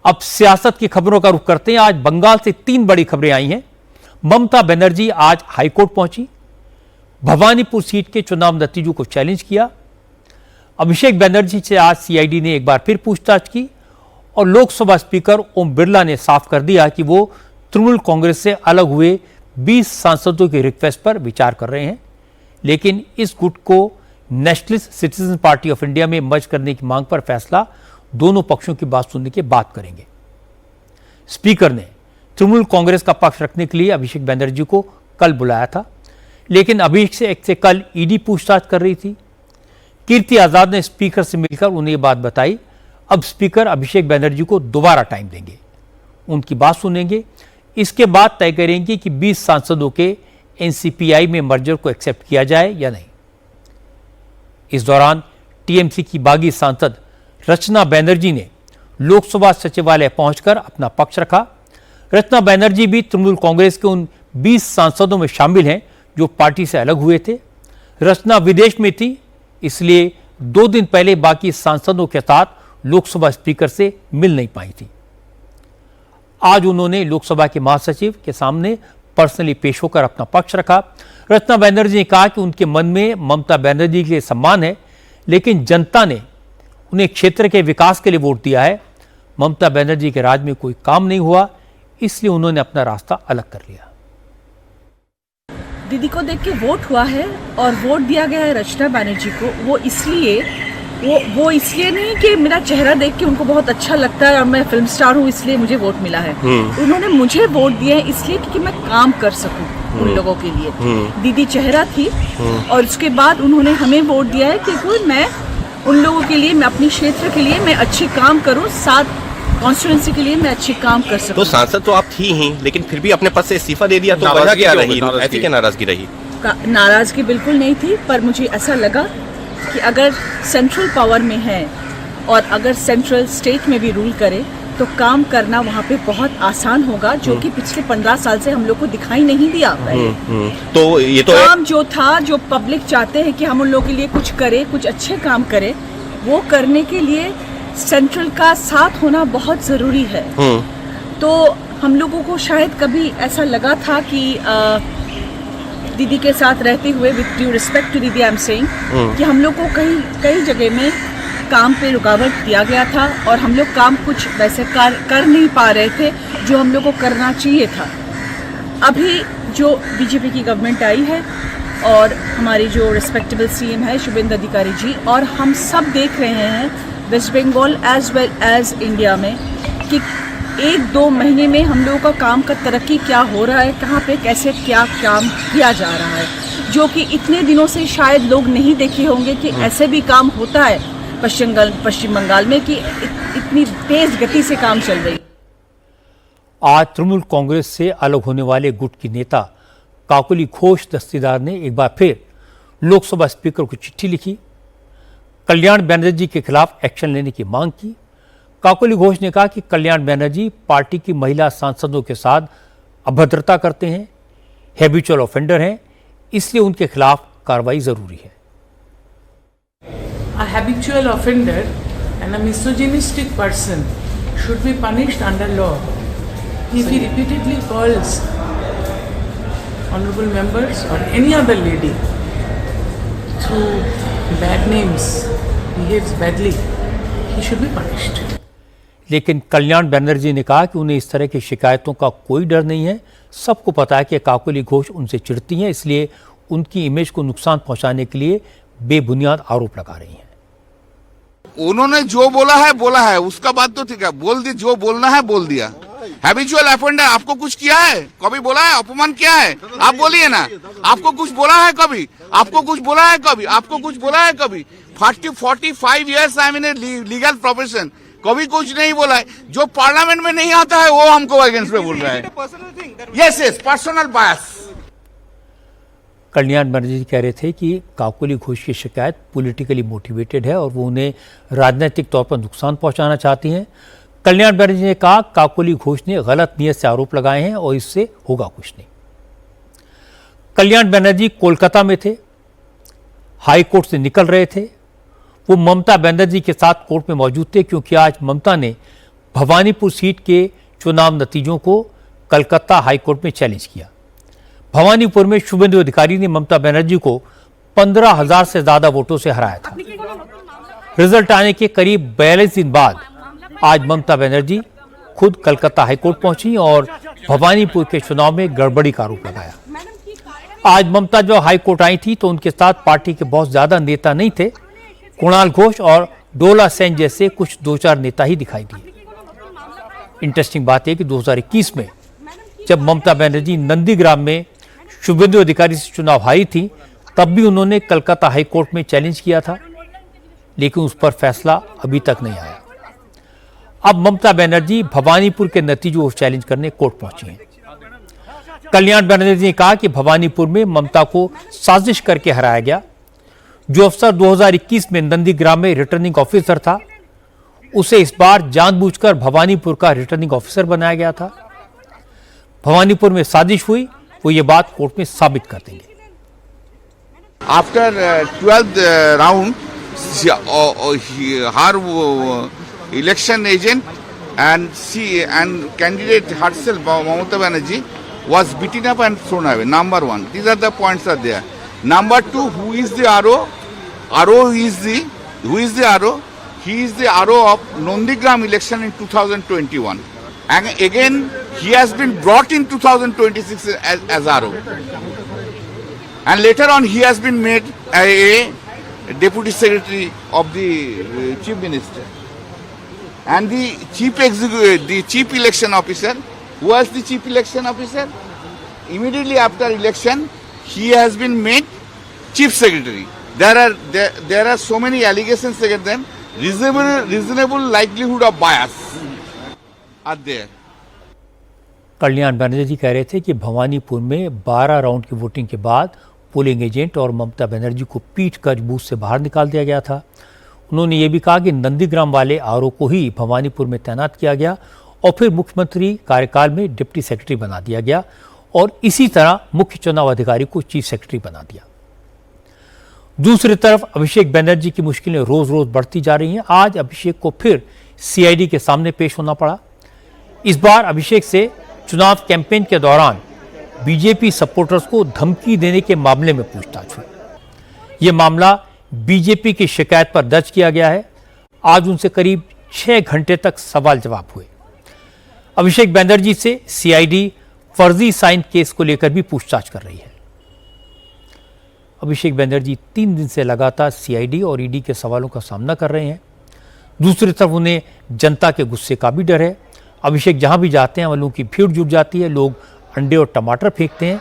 अब सियासत की खबरों का रुख करते हैं। आज बंगाल से 3 बड़ी खबरें आई हैं। ममता बनर्जी आज हाईकोर्ट पहुंची, भवानीपुर सीट के चुनाव नतीजों को चैलेंज किया। अभिषेक बनर्जी से आज सीआईडी ने एक बार फिर पूछताछ की और लोकसभा स्पीकर ओम बिरला ने साफ कर दिया कि वो तृणमूल कांग्रेस से अलग हुए 20 सांसदों की रिक्वेस्ट पर विचार कर रहे हैं, लेकिन इस गुट को nationalist citizen party of India में मर्ज करने की मांग पर फैसला दोनों पक्षों की बात सुनने के बाद करेंगे। स्पीकर ने तृणमूल कांग्रेस का पक्ष रखने के लिए अभिषेक बनर्जी को कल बुलाया था, लेकिन अभिषेक से कल ईडी पूछताछ कर रही थी। कीर्ति आजाद ने स्पीकर से मिलकर उन्हें ये बात बताई। अब स्पीकर अभिषेक बनर्जी को दोबारा टाइम देंगे, उनकी बात सुनेंगे, इसके बाद तय करेंगे कि 20 सांसदों के एनसीपीआई में मर्जर को एक्सेप्ट किया जाए या नहीं। इस दौरान टीएमसी की बागी सांसद रचना बनर्जी ने लोकसभा सचिवालय पहुंचकर अपना पक्ष रखा। रचना बनर्जी भी तृणमूल कांग्रेस के उन 20 सांसदों में शामिल हैं जो पार्टी से अलग हुए थे। रचना विदेश में थी, इसलिए 2 दिन पहले बाकी सांसदों के साथ लोकसभा स्पीकर से मिल नहीं पाई थी। आज उन्होंने लोकसभा के महासचिव के सामने पर्सनली पेश होकर अपना पक्ष रखा। रचना बनर्जी ने कहा कि उनके मन में ममता बनर्जी के लिए सम्मान है, लेकिन जनता ने उन्हें क्षेत्र के विकास के लिए वोट दिया है। ममता बनर्जी के राज में कोई काम नहीं हुआ, इसलिए उन्होंने अपना रास्ता अलग कर लिया। दीदी को देख के वोट हुआ है और वोट दिया गया है रचना बनर्जी को। वो इसलिए नहीं कि मेरा चेहरा देख के उनको बहुत अच्छा लगता है और मैं फिल्म स्टार हूँ इसलिए मुझे वोट मिला है। उन्होंने मुझे वोट दिया है इसलिए कि मैं काम कर सकूं उन लोगों के लिए। दीदी चेहरा थी और उसके बाद उन्होंने हमें वोट दिया है कि मैं उन लोगों के लिए, मैं अपने क्षेत्र के लिए मैं अच्छे काम करूं, साथ कॉन्स्टिट्यूएंसी के लिए मैं अच्छे काम कर सकूं। तो सांसद तो आप थी ही, लेकिन फिर भी अपने पद से इस्तीफा दे दिया, तो वजह क्या रही? ऐसी क्या नाराजगी रही? नाराजगी बिल्कुल नहीं थी, पर मुझे ऐसा लगा कि अगर सेंट्रल पावर में है और अगर सेंट्रल स्टेट में भी रूल करे तो काम करना वहाँ पे बहुत आसान होगा, जो कि पिछले 15 साल से हम लोग को दिखाई नहीं दिया। तो ये तो काम जो था, जो पब्लिक चाहते हैं कि हम उन लोगों के लिए कुछ करें, कुछ अच्छे काम करें, वो करने के लिए सेंट्रल का साथ होना बहुत ज़रूरी है। तो हम लोगों को शायद कभी ऐसा लगा था कि दीदी के साथ रहते हुए, विद ड्यू रिस्पेक्ट टू दीदी आई एम सेइंग, कि हम लोग को कई जगह में काम पे रुकावट दिया गया था और हम लोग काम कुछ वैसे कर नहीं पा रहे थे जो हम लोग को करना चाहिए था। अभी जो बीजेपी की गवर्नमेंट आई है और हमारी जो रिस्पेक्टेबल सीएम है शुभेंदु अधिकारी जी, और हम सब देख रहे हैं West Bengal as well as India में कि 1-2 महीने में हम लोगों का काम का तरक्की क्या हो रहा है, कहाँ पे कैसे क्या काम किया जा रहा है, जो कि इतने दिनों से शायद लोग नहीं देखे होंगे कि ऐसे भी काम होता है पश्चिम बंगाल में, कि इतनी तेज गति से काम चल रही। आज तृणमूल कांग्रेस से अलग होने वाले गुट की नेता काकोली घोष दस्तीदार ने एक बार फिर लोकसभा स्पीकर को चिट्ठी लिखी, कल्याण बनर्जी के खिलाफ एक्शन लेने की मांग की। काकोली घोष ने कहा कि कल्याण बनर्जी पार्टी की महिला सांसदों के साथ अभद्रता करते हैं, हैबिचुअल ऑफेंडर हैं, इसलिए उनके खिलाफ कार्रवाई जरूरी है। A habitual offender and a misogynistic person should be punished under law. If he repeatedly calls honorable members or any other lady through bad names, behaves badly, he should be punished. लेकिन कल्याण बनर्जी ने कहा कि उन्हें इस तरह की शिकायतों का कोई डर नहीं है। सबको पता है कि काकोली घोष उनसे चिढ़ती हैं, इसलिए उनकी इमेज को नुकसान पहुंचाने के लिए बेबुनियाद आरोप लगा रही हैं। उन्होंने जो बोला है उसका बात तो ठीक है, बोल दी, जो बोलना है बोल दिया। हैबिचुअल ऑफेंडर, आपको कुछ किया है कभी? बोला है? अपमान किया है? आप बोलिए ना, आपको कुछ बोला है कभी? आपको कुछ बोला है कभी? आपको कुछ बोला है कभी? 45 years I mean legal profession, कभी कुछ नहीं बोला है। जो पार्लियामेंट में नहीं आता है वो हमको अगेंस्ट में बोल रहा है। Yes, personal bias. Kalyan Banerjee कह रहे थे कि काकोली घोष की शिकायत पॉलिटिकली मोटिवेटेड है और वो उन्हें राजनीतिक तौर पर नुकसान पहुंचाना चाहती हैं। कल्याण बनर्जी ने कहा काकोली घोष ने गलत नीयत से आरोप लगाए हैं और इससे होगा कुछ नहीं। कल्याण बनर्जी कोलकाता में थे, हाई कोर्ट से निकल रहे थे। वो ममता बनर्जी के साथ कोर्ट में मौजूद थे क्योंकि आज ममता ने भवानीपुर सीट के चुनाव नतीजों को कलकत्ता हाईकोर्ट में चैलेंज किया। भवानीपुर में शुभेंदु अधिकारी ने ममता बनर्जी को 15,000 से ज्यादा वोटों से हराया था। रिजल्ट आने के करीब 42 दिन बाद आज ममता बनर्जी खुद कलकत्ता हाईकोर्ट पहुंची और भवानीपुर के चुनाव में गड़बड़ी का आरोप लगाया। आज ममता जो हाईकोर्ट आई थी तो उनके साथ पार्टी के बहुत ज्यादा नेता नहीं थे। कुणाल घोष और डोला सेन जैसे कुछ 2-4 नेता ही दिखाई दिए। इंटरेस्टिंग बात यह कि 2021 में जब ममता बनर्जी नंदीग्राम में शुभेंदु अधिकारी से चुनाव हारी थी, तब भी उन्होंने कलकत्ता हाईकोर्ट में चैलेंज किया था, लेकिन उस पर फैसला अभी तक नहीं आया। अब ममता बनर्जी भवानीपुर के नतीजों को चैलेंज करने कोर्ट पहुंची हैं। कल्याण बनर्जी ने कहा कि भवानीपुर में ममता को साजिश करके हराया गया। जो अफसर 2021 में नंदीग्राम में रिटर्निंग ऑफिसर था, उसे इस बार जानबूझकर भवानीपुर का रिटर्निंग ऑफिसर बनाया गया था। भवानीपुर में साजिश हुई, वो ये बात कोर्ट में साबित कर देंगे। After 12th round, her election agent and candidate herself, Mamata Banerjee, was beaten up and thrown away. Number one, these are the points are there. Number two, who is the RO? Who is the RO? He is the RO of Nondigram election in 2021. And again, he has been brought in 2026 as RO. And later on, he has been made a deputy secretary of the chief minister. And the chief election officer, who was the chief election officer? Immediately after election, he has been made chief secretary. There are so many allegations against them. Reasonable likelihood of bias are there. कल्याण बनर्जी कह रहे थे कि भवानीपुर में 12 round की voting के बाद polling agent और ममता बनर्जी को पीट कर बूथ से बाहर निकाल दिया गया था। उन्होंने ये भी कहा कि नंदीग्राम वाले आरओ को ही भवानीपुर में तैनात किया गया और फिर मुख्यमंत्री कार्यकाल में डिप्टी सेक्रेटरी बना दिया गया और इसी तरह मुख्य चुनाव अधिकारी को चीफ सेक्रेटरी बना दिया। दूसरी तरफ अभिषेक बनर्जी की मुश्किलें रोज रोज बढ़ती जा रही हैं। आज अभिषेक को फिर सीआईडी के सामने पेश होना पड़ा। इस बार अभिषेक से चुनाव कैंपेन के दौरान बीजेपी सपोर्टर्स को धमकी देने के मामले में पूछताछ हुई। यह मामला बीजेपी की शिकायत पर दर्ज किया गया है। आज उनसे करीब 6 घंटे तक सवाल जवाब हुए। अभिषेक बनर्जी से सीआईडी फर्जी साइन केस को लेकर भी पूछताछ कर रही है। अभिषेक बनर्जी 3 दिन से लगातार सीआईडी और ईडी के सवालों का सामना कर रहे हैं। दूसरी तरफ उन्हें जनता के गुस्से का भी डर है। अभिषेक जहां भी जाते हैं वालों की भीड़ जुट जाती है, लोग अंडे और टमाटर फेंकते हैं।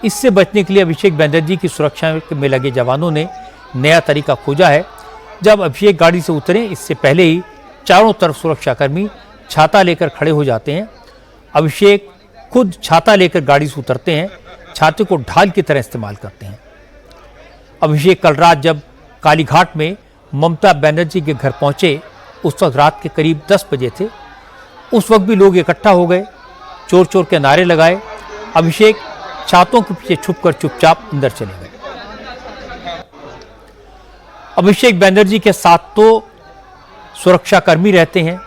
इससे बचने के लिए अभिषेक बनर्जी की सुरक्षा में लगे जवानों ने नया तरीका खोजा है। जब अभिषेक गाड़ी से उतरे, इससे पहले ही चारों तरफ सुरक्षाकर्मी छाता लेकर खड़े हो जाते हैं। अभिषेक खुद छाता लेकर गाड़ी से उतरते हैं, छाते को ढाल की तरह इस्तेमाल करते हैं। अभिषेक कल रात जब कालीघाट में ममता बनर्जी के घर पहुंचे, उस वक्त रात के करीब 10 बजे थे। उस वक्त भी लोग इकट्ठा हो गए, चोर चोर के नारे लगाए। अभिषेक छातों के पीछे छुपकर चुपचाप अंदर चले गए। अभिषेक बनर्जी के साथ तो सुरक्षाकर्मी रहते हैं,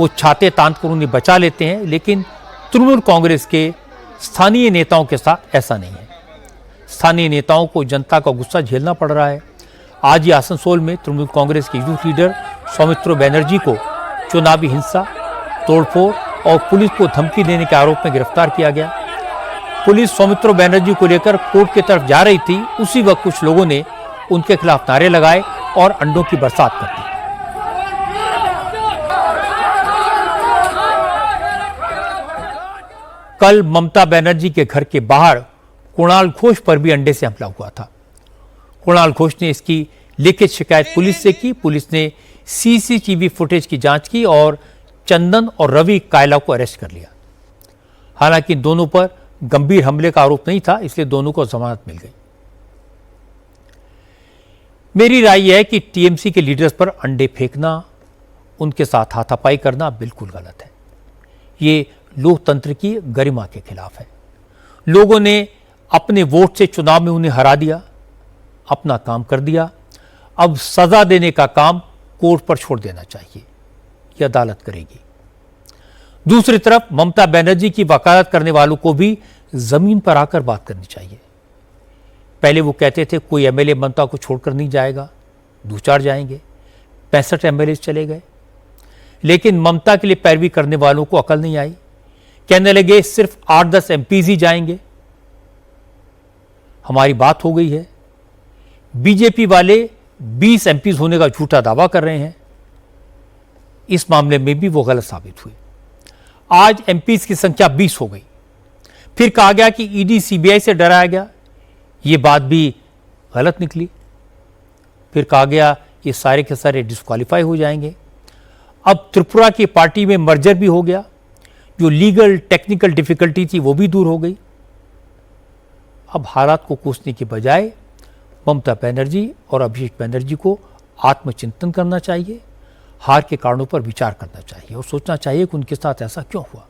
वो छाते तान कर उन्हें बचा लेते हैं, लेकिन तृणमूल कांग्रेस के स्थानीय नेताओं के साथ ऐसा नहीं है। स्थानीय नेताओं को जनता का गुस्सा झेलना पड़ रहा है। आज ही आसनसोल में तृणमूल कांग्रेस के यूथ लीडर सौमित्र बनर्जी को चुनावी हिंसा, तोड़फोड़ और पुलिस को धमकी देने के आरोप में गिरफ्तार किया गया। पुलिस सौमित्र बनर्जी को लेकर कोर्ट की तरफ जा रही थी, उसी वक्त कुछ लोगों ने उनके खिलाफ नारे लगाए और अंडों की बरसात कर दी। कल ममता बनर्जी के घर के बाहर कुणाल घोष पर भी अंडे से हमला हुआ था। कुणाल घोष ने इसकी लिखित शिकायत पुलिस से की। पुलिस ने सीसीटीवी फुटेज की जांच की और चंदन और रवि कायला को अरेस्ट कर लिया। हालांकि दोनों पर गंभीर हमले का आरोप नहीं था, इसलिए दोनों को जमानत मिल गई। मेरी राय यह है कि टीएमसी के लीडर्स पर अंडे फेंकना, उनके साथ हाथापाई करना बिल्कुल गलत है। ये लोकतंत्र की गरिमा के खिलाफ है। लोगों ने अपने वोट से चुनाव में उन्हें हरा दिया, अपना काम कर दिया। अब सजा देने का काम कोर्ट पर छोड़ देना चाहिए। ये अदालत करेगी। दूसरी तरफ ममता बनर्जी की वकालत करने वालों को भी जमीन पर आकर बात करनी चाहिए। पहले वो कहते थे कोई एमएलए ममता को छोड़कर नहीं जाएगा, 2-4 जाएंगे, 65 एमएलए चले गए। लेकिन ममता के लिए पैरवी करने वालों को अकल नहीं आई, कहने लगे सिर्फ 8-10 एमपीज ही जाएंगे। हमारी बात हो गई है। बीजेपी वाले 20 एमपीज होने का झूठा दावा कर रहे हैं। इस मामले में भी वो गलत साबित हुए। आज एमपीज की संख्या 20 हो गई। फिर कहा गया कि ईडी सीबीआई से डराया गया, ये बात भी गलत निकली। फिर कहा गया ये सारे के सारे डिस्क्वालीफाई हो जाएंगे। अब त्रिपुरा की पार्टी में मर्जर भी हो गया, जो लीगल टेक्निकल डिफिकल्टी थी वो भी दूर हो गई। अब हालात को कोसने के बजाय ममता बनर्जी और अभिषेक बनर्जी को आत्मचिंतन करना चाहिए, हार के कारणों पर विचार करना चाहिए और सोचना चाहिए कि उनके साथ ऐसा क्यों हुआ।